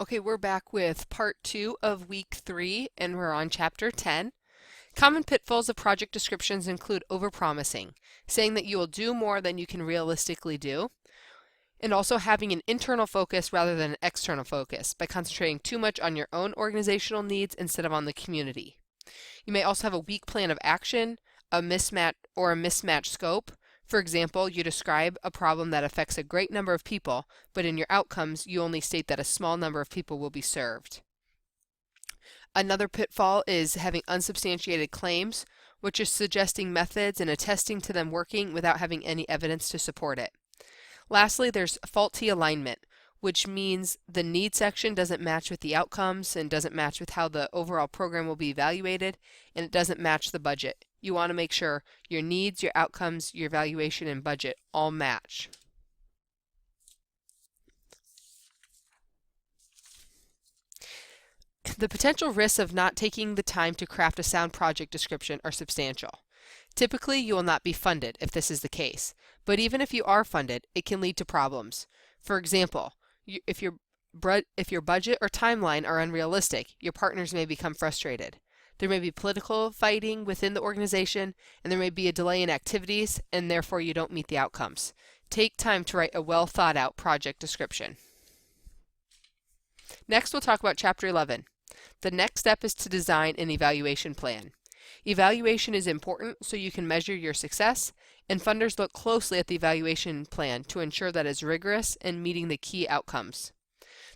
Okay, we're back with part 2 of week 3, and we're on chapter 10. Common pitfalls of project descriptions include overpromising, saying that you will do more than you can realistically do, and also having an internal focus rather than an external focus by concentrating too much on your own organizational needs instead of on the community. You may also have a weak plan of action, a mismatched scope. For example, you describe a problem that affects a great number of people, but in your outcomes, you only state that a small number of people will be served. Another pitfall is having unsubstantiated claims, which is suggesting methods and attesting to them working without having any evidence to support it. Lastly, there's faulty alignment, which means the need section doesn't match with the outcomes and doesn't match with how the overall program will be evaluated, and it doesn't match the budget. You want to make sure your needs, your outcomes, your evaluation, and budget all match. The potential risks of not taking the time to craft a sound project description are substantial. Typically, you will not be funded if this is the case, but even if you are funded, it can lead to problems. For example, if your budget or timeline are unrealistic, your partners may become frustrated. There may be political fighting within the organization, and there may be a delay in activities, and therefore you don't meet the outcomes. Take time to write a well thought out project description. Next, we'll talk about Chapter 11. The next step is to design an evaluation plan. Evaluation is important so you can measure your success, and funders look closely at the evaluation plan to ensure that it's rigorous and meeting the key outcomes.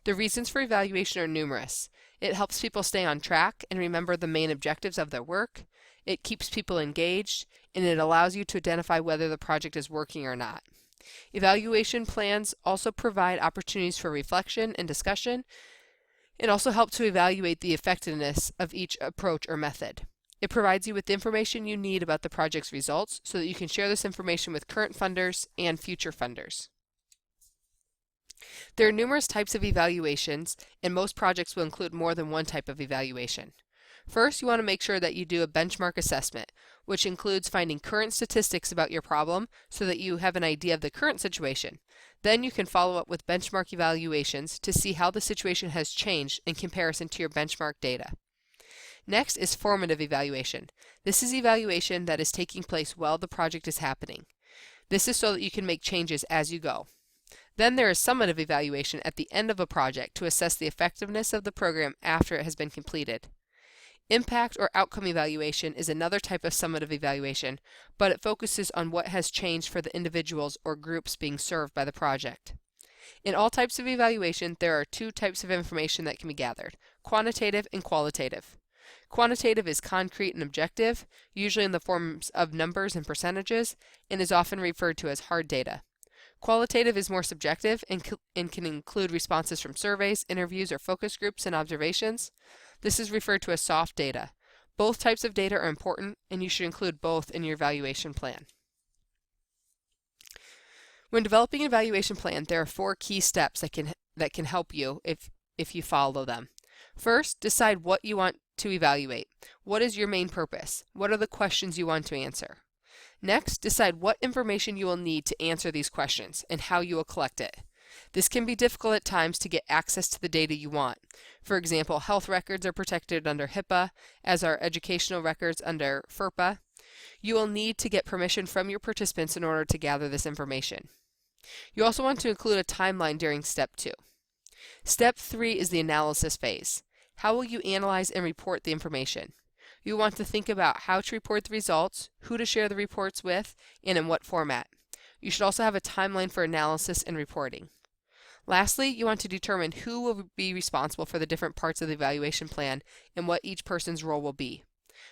The reasons for evaluation are numerous. It helps people stay on track and remember the main objectives of their work. It keeps people engaged, and it allows you to identify whether the project is working or not. Evaluation plans also provide opportunities for reflection and discussion, and also help to evaluate the effectiveness of each approach or method. It provides you with the information you need about the project's results so that you can share this information with current funders and future funders. There are numerous types of evaluations, and most projects will include more than one type of evaluation. First, you want to make sure that you do a benchmark assessment, which includes finding current statistics about your problem so that you have an idea of the current situation. Then you can follow up with benchmark evaluations to see how the situation has changed in comparison to your benchmark data. Next is formative evaluation. This is evaluation that is taking place while the project is happening. This is so that you can make changes as you go. Then there is summative evaluation at the end of a project to assess the effectiveness of the program after it has been completed. Impact or outcome evaluation is another type of summative evaluation, but it focuses on what has changed for the individuals or groups being served by the project. In all types of evaluation, there are two types of information that can be gathered: quantitative and qualitative. Quantitative is concrete and objective, usually in the forms of numbers and percentages, and is often referred to as hard data. Qualitative is more subjective and can include responses from surveys, interviews, or focus groups and observations. This is referred to as soft data. Both types of data are important, and you should include both in your evaluation plan. When developing an evaluation plan, there are 4 key steps that can help you if you follow them. First, decide what you want to evaluate. What is your main purpose? What are the questions you want to answer? Next, decide what information you will need to answer these questions and how you will collect it. This can be difficult at times to get access to the data you want. For example, health records are protected under HIPAA, as are educational records under FERPA. You will need to get permission from your participants in order to gather this information. You also want to include a timeline during Step 2. Step 3 is the analysis phase. How will you analyze and report the information? You want to think about how to report the results, who to share the reports with, and in what format. You should also have a timeline for analysis and reporting. Lastly, you want to determine who will be responsible for the different parts of the evaluation plan and what each person's role will be.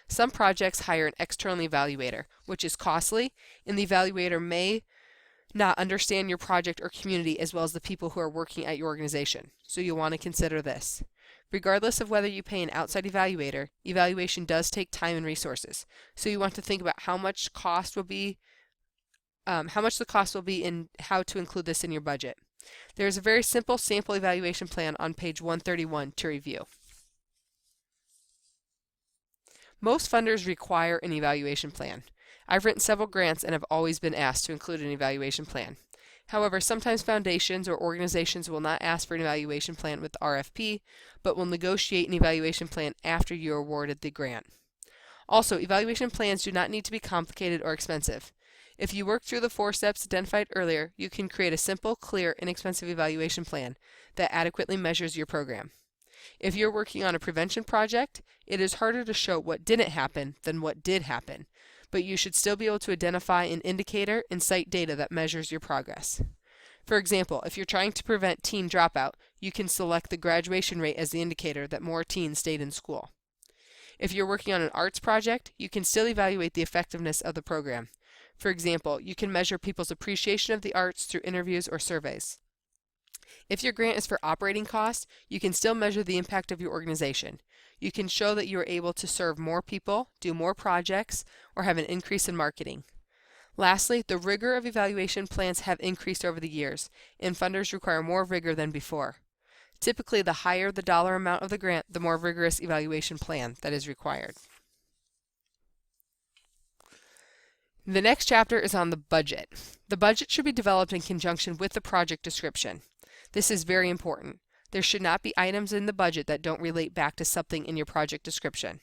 Some projects hire an external evaluator, which is costly, and the evaluator may not understand your project or community as well as the people who are working at your organization, so you'll want to consider this. Regardless of whether you pay an outside evaluator, evaluation does take time and resources, so you want to think about how much the cost will be and how to include this in your budget. There is a very simple sample evaluation plan on page 131 to review. Most funders require an evaluation plan. I've written several grants and have always been asked to include an evaluation plan. However, sometimes foundations or organizations will not ask for an evaluation plan with the RFP, but will negotiate an evaluation plan after you are awarded the grant. Also, evaluation plans do not need to be complicated or expensive. If you work through the 4 steps identified earlier, you can create a simple, clear, inexpensive evaluation plan that adequately measures your program. If you're working on a prevention project, it is harder to show what didn't happen than what did happen, but you should still be able to identify an indicator and cite data that measures your progress. For example, if you're trying to prevent teen dropout, you can select the graduation rate as the indicator that more teens stayed in school. If you're working on an arts project, you can still evaluate the effectiveness of the program. For example, you can measure people's appreciation of the arts through interviews or surveys. If your grant is for operating costs, you can still measure the impact of your organization. You can show that you are able to serve more people, do more projects, or have an increase in marketing. Lastly, the rigor of evaluation plans have increased over the years, and funders require more rigor than before. Typically, the higher the dollar amount of the grant, the more rigorous evaluation plan that is required. The next chapter is on the budget. The budget should be developed in conjunction with the project description. This is very important. There should not be items in the budget that don't relate back to something in your project description.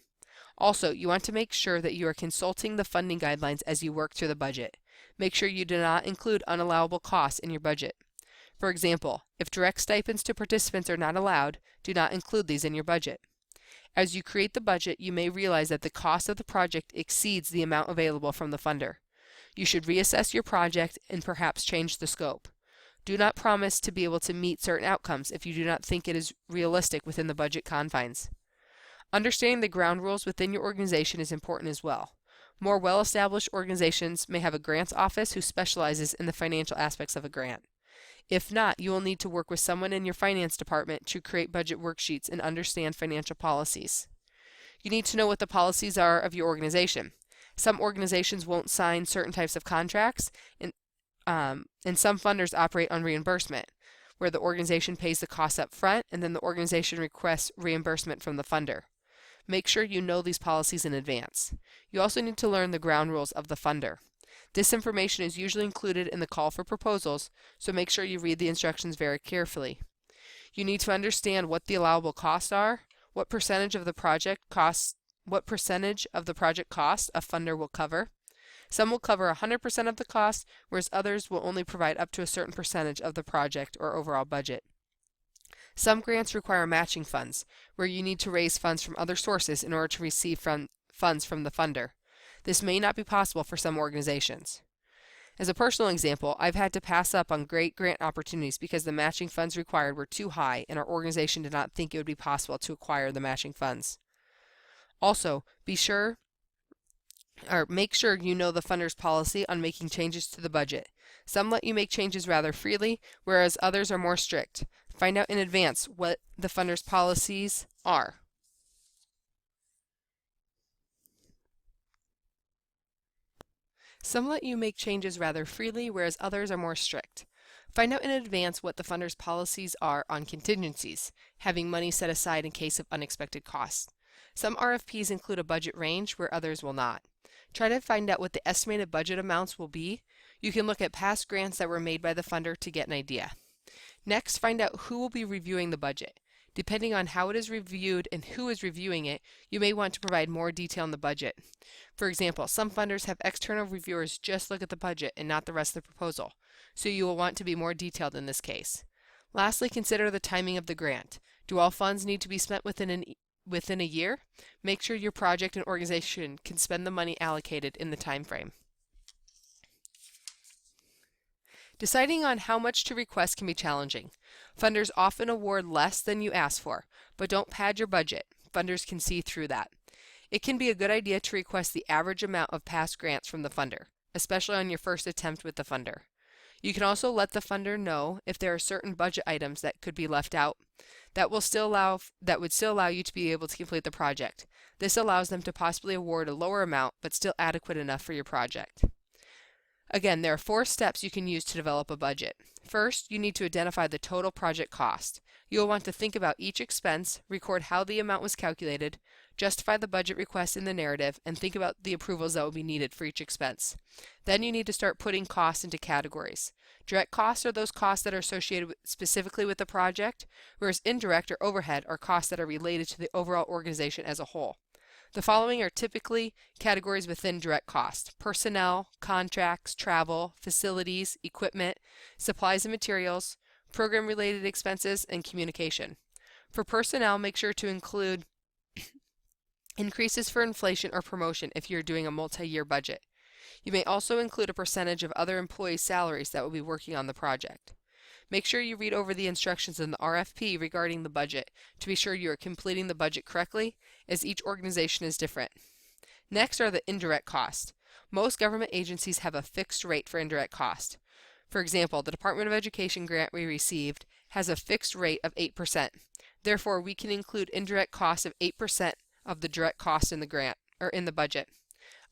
Also, you want to make sure that you are consulting the funding guidelines as you work through the budget. Make sure you do not include unallowable costs in your budget. For example, if direct stipends to participants are not allowed, do not include these in your budget. As you create the budget, you may realize that the cost of the project exceeds the amount available from the funder. You should reassess your project and perhaps change the scope. Do not promise to be able to meet certain outcomes if you do not think it is realistic within the budget confines. Understanding the ground rules within your organization is important as well. More well-established organizations may have a grants office who specializes in the financial aspects of a grant. If not, you will need to work with someone in your finance department to create budget worksheets and understand financial policies. You need to know what the policies are of your organization. Some organizations won't sign certain types of contracts, and some funders operate on reimbursement, where the organization pays the costs up front and then the organization requests reimbursement from the funder. Make sure you know these policies in advance. You also need to learn the ground rules of the funder. This information is usually included in the call for proposals, so make sure you read the instructions very carefully. You need to understand what the allowable costs are, what percentage of the project cost a funder will cover. Some will cover 100% of the cost, whereas others will only provide up to a certain percentage of the project or overall budget. Some grants require matching funds, where you need to raise funds from other sources in order to receive funds from the funder. This may not be possible for some organizations. As a personal example, I've had to pass up on great grant opportunities because the matching funds required were too high and our organization did not think it would be possible to acquire the matching funds. Also, make sure you know the funder's policy on making changes to the budget. Some let you make changes rather freely, whereas others are more strict. Find out in advance what the funder's policies are. Some let you make changes rather freely, whereas others are more strict. Find out in advance what the funder's policies are on contingencies, having money set aside in case of unexpected costs. Some RFPs include a budget range where others will not. Try to find out what the estimated budget amounts will be. You can look at past grants that were made by the funder to get an idea. Next, find out who will be reviewing the budget. Depending on how it is reviewed and who is reviewing it, you may want to provide more detail on the budget. For example, some funders have external reviewers just look at the budget and not the rest of the proposal, so you will want to be more detailed in this case. Lastly, consider the timing of the grant. Do all funds need to be spent within a year? Make sure your project and organization can spend the money allocated in the time frame. Deciding on how much to request can be challenging. Funders often award less than you ask for, but don't pad your budget. Funders can see through that. It can be a good idea to request the average amount of past grants from the funder, especially on your first attempt with the funder. You can also let the funder know if there are certain budget items that could be left out that would still allow you to be able to complete the project. This allows them to possibly award a lower amount but still adequate enough for your project. Again, there are 4 steps you can use to develop a budget. First, you need to identify the total project cost. You'll want to think about each expense, record how the amount was calculated, justify the budget request in the narrative, and think about the approvals that will be needed for each expense. Then you need to start putting costs into categories. Direct costs are those costs that are associated specifically with the project, whereas indirect or overhead are costs that are related to the overall organization as a whole. The following are typically categories within direct cost: personnel, contracts, travel, facilities, equipment, supplies and materials, program-related expenses, and communication. For personnel, make sure to include increases for inflation or promotion if you're doing a multi-year budget. You may also include a percentage of other employees' salaries that will be working on the project. Make sure you read over the instructions in the RFP regarding the budget to be sure you are completing the budget correctly, as each organization is different. Next are the indirect costs. Most government agencies have a fixed rate for indirect cost. For example, the Department of Education grant we received has a fixed rate of 8%. Therefore, we can include indirect costs of 8% of the direct cost in the grant or in the budget.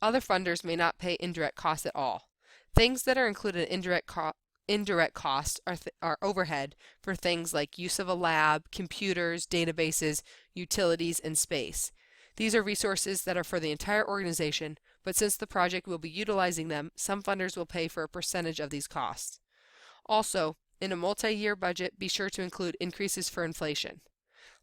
Other funders may not pay indirect costs at all. Things that are included in indirect costs are overhead for things like use of a lab, computers, databases, utilities, and space. These are resources that are for the entire organization, but since the project will be utilizing them, some funders will pay for a percentage of these costs. Also, in a multi-year budget, be sure to include increases for inflation.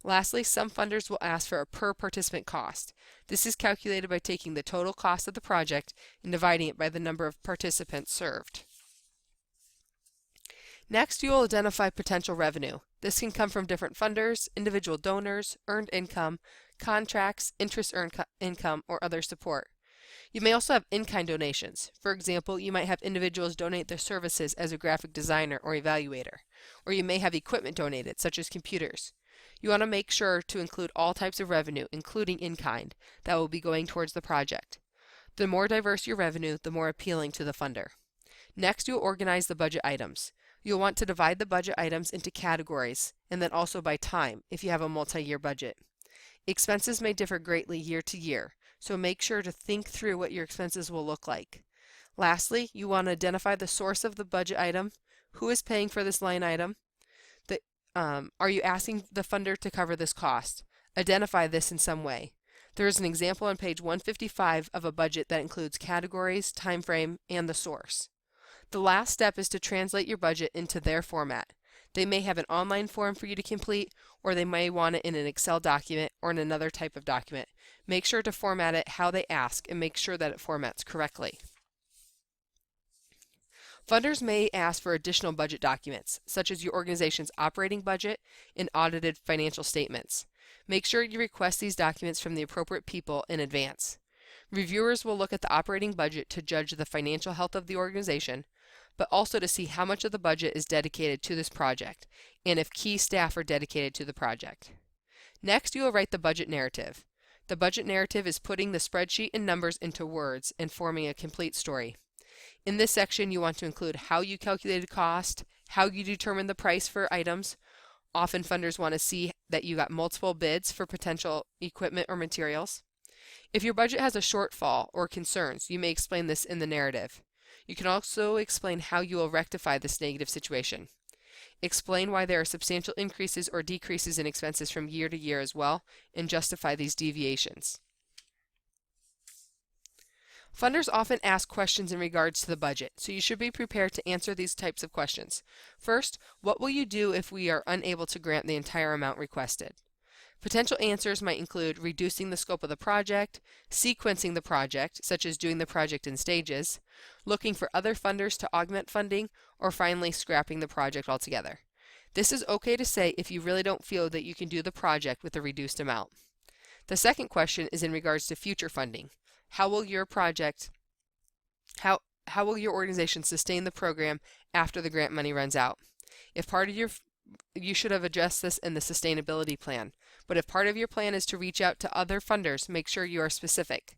Lastly, some funders will ask for a per participant cost. This is calculated by taking the total cost of the project and dividing it by the number of participants served. Next, you will identify potential revenue. This can come from different funders, individual donors, earned income, contracts, interest earned income, or other support. You may also have in-kind donations. For example, you might have individuals donate their services as a graphic designer or evaluator, or you may have equipment donated, such as computers. You want to make sure to include all types of revenue, including in-kind, that will be going towards the project. The more diverse your revenue, the more appealing to the funder. Next, you'll organize the budget items. You'll want to divide the budget items into categories, and then also by time, if you have a multi-year budget. Expenses may differ greatly year to year, so make sure to think through what your expenses will look like. Lastly, you want to identify the source of the budget item, who is paying for this line item, are you asking the funder to cover this cost? Identify this in some way. There is an example on page 155 of a budget that includes categories, time frame, and the source. The last step is to translate your budget into their format. They may have an online form for you to complete, or they may want it in an Excel document or in another type of document. Make sure to format it how they ask and make sure that it formats correctly. Funders may ask for additional budget documents, such as your organization's operating budget and audited financial statements. Make sure you request these documents from the appropriate people in advance. Reviewers will look at the operating budget to judge the financial health of the organization, but also to see how much of the budget is dedicated to this project, and if key staff are dedicated to the project. Next, you will write the budget narrative. The budget narrative is putting the spreadsheet and numbers into words and forming a complete story. In this section, you want to include how you calculated cost, how you determined the price for items. Often funders want to see that you got multiple bids for potential equipment or materials. If your budget has a shortfall or concerns, you may explain this in the narrative. You can also explain how you will rectify this negative situation. Explain why there are substantial increases or decreases in expenses from year to year as well, and justify these deviations. Funders often ask questions in regards to the budget, so you should be prepared to answer these types of questions. First, what will you do if we are unable to grant the entire amount requested? Potential answers might include reducing the scope of the project, sequencing the project, such as doing the project in stages, looking for other funders to augment funding, or finally scrapping the project altogether. This is okay to say if you really don't feel that you can do the project with a reduced amount. The second question is in regards to future funding. How will your organization sustain the program after the grant money runs out? If part of you should have addressed this in the sustainability plan, but if part of your plan is to reach out to other funders, make sure you are specific.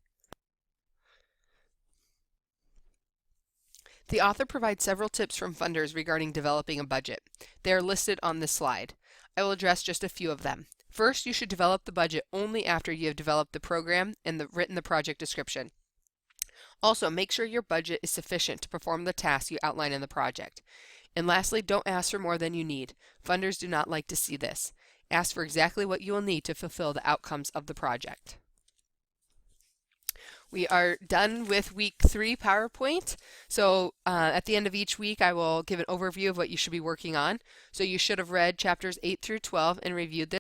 The author provides several tips from funders regarding developing a budget. They are listed on this slide. I will address just a few of them. First, you should develop the budget only after you have developed the program and written the project description. Also, make sure your budget is sufficient to perform the tasks you outline in the project. And lastly, don't ask for more than you need. Funders do not like to see this. Ask for exactly what you will need to fulfill the outcomes of the project. We are done with week 3 PowerPoint. So at the end of each week, I will give an overview of what you should be working on. So you should have read chapters 8 through 12 and reviewed this.